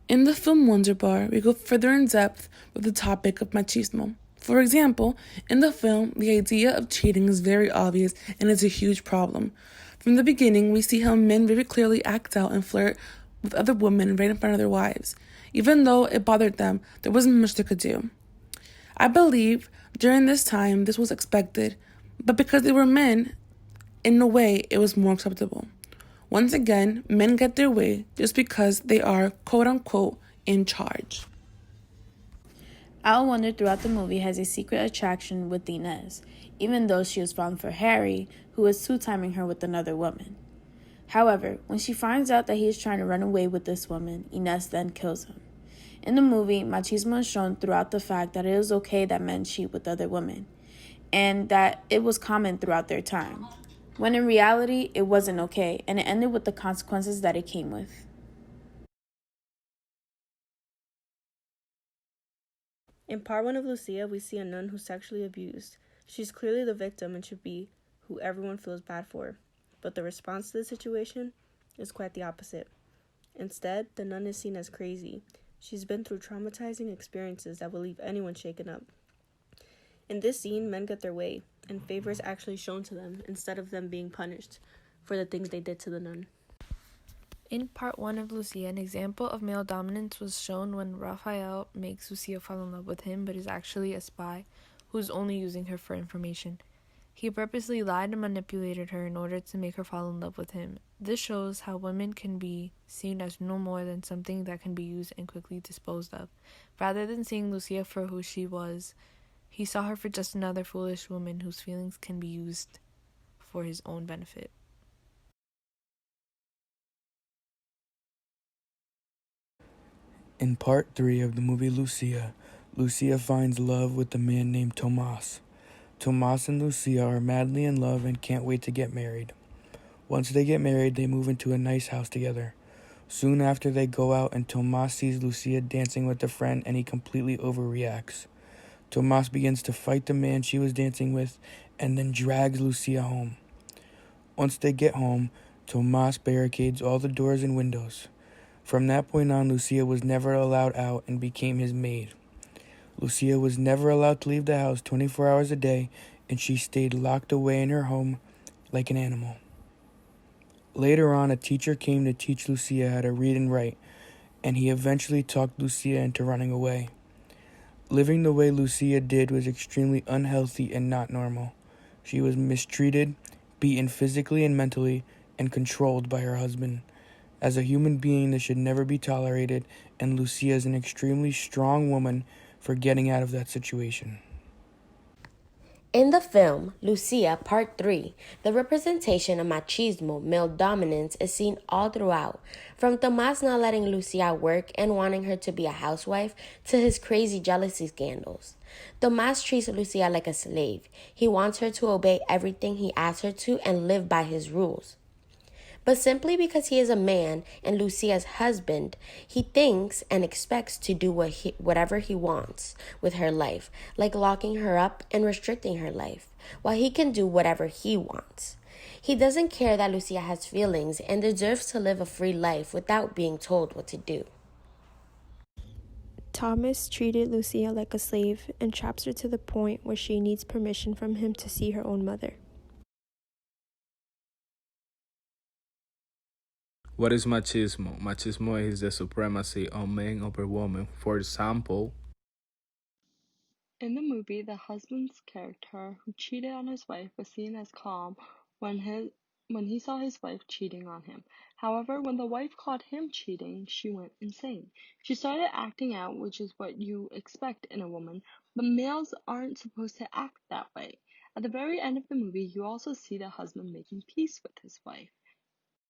In the film Wonder Bar, we go further in depth with the topic of machismo. For example, in the film, the idea of cheating is very obvious and is a huge problem. From the beginning, we see how men very clearly act out and flirt with other women right in front of their wives. Even though it bothered them, there wasn't much they could do. I believe during this time this was expected, but because they were men, in a way it was more acceptable. Once again, men get their way just because they are quote unquote in charge. Al Wonder throughout the movie has a secret attraction with Inez, even though she was falling for Harry, who was two-timing her with another woman. However, when she finds out that he is trying to run away with this woman, Inez then kills him. In the movie, machismo is shown throughout the fact that it is okay that men cheat with other women, and that it was common throughout their time, when in reality, it wasn't okay, and it ended with the consequences that it came with. In part 1 of Lucia, we see a nun who's sexually abused. She's clearly the victim and should be who everyone feels bad for. But the response to the situation is quite the opposite. Instead, the nun is seen as crazy. She's been through traumatizing experiences that will leave anyone shaken up. In this scene, men get their way, and favor is actually shown to them instead of them being punished for the things they did to the nun. In part 1 of Lucia, an example of male dominance was shown when Raphael makes Lucia fall in love with him, but is actually a spy who's only using her for information. He purposely lied and manipulated her in order to make her fall in love with him. This shows how women can be seen as no more than something that can be used and quickly disposed of. Rather than seeing Lucia for who she was, he saw her for just another foolish woman whose feelings can be used for his own benefit. In part 3 of the movie Lucia, Lucia finds love with a man named Tomas. Tomas and Lucia are madly in love and can't wait to get married. Once they get married, they move into a nice house together. Soon after, they go out and Tomas sees Lucia dancing with a friend and he completely overreacts. Tomas begins to fight the man she was dancing with and then drags Lucia home. Once they get home, Tomas barricades all the doors and windows. From that point on, Lucia was never allowed out and became his maid. Lucia was never allowed to leave the house 24 hours a day, and she stayed locked away in her home like an animal. Later on, a teacher came to teach Lucia how to read and write, and he eventually talked Lucia into running away. Living the way Lucia did was extremely unhealthy and not normal. She was mistreated, beaten physically and mentally, and controlled by her husband. As a human being, this should never be tolerated, and Lucia is an extremely strong woman for getting out of that situation. In the film, Lucia, Part 3, the representation of machismo, male dominance, is seen all throughout, from Tomas not letting Lucia work and wanting her to be a housewife to his crazy jealousy scandals. Tomas treats Lucia like a slave. He wants her to obey everything he asks her to and live by his rules. But simply because he is a man and Lucia's husband, he thinks and expects to do whatever he wants with her life, like locking her up and restricting her life, while he can do whatever he wants. He doesn't care that Lucia has feelings and deserves to live a free life without being told what to do. Thomas treated Lucia like a slave and traps her to the point where she needs permission from him to see her own mother. What is machismo? Machismo is the supremacy of man over woman. For example, in the movie, the husband's character who cheated on his wife was seen as calm when he saw his wife cheating on him. However, when the wife caught him cheating, she went insane. She started acting out, which is what you expect in a woman, but males aren't supposed to act that way. At the very end of the movie, you also see the husband making peace with his wife.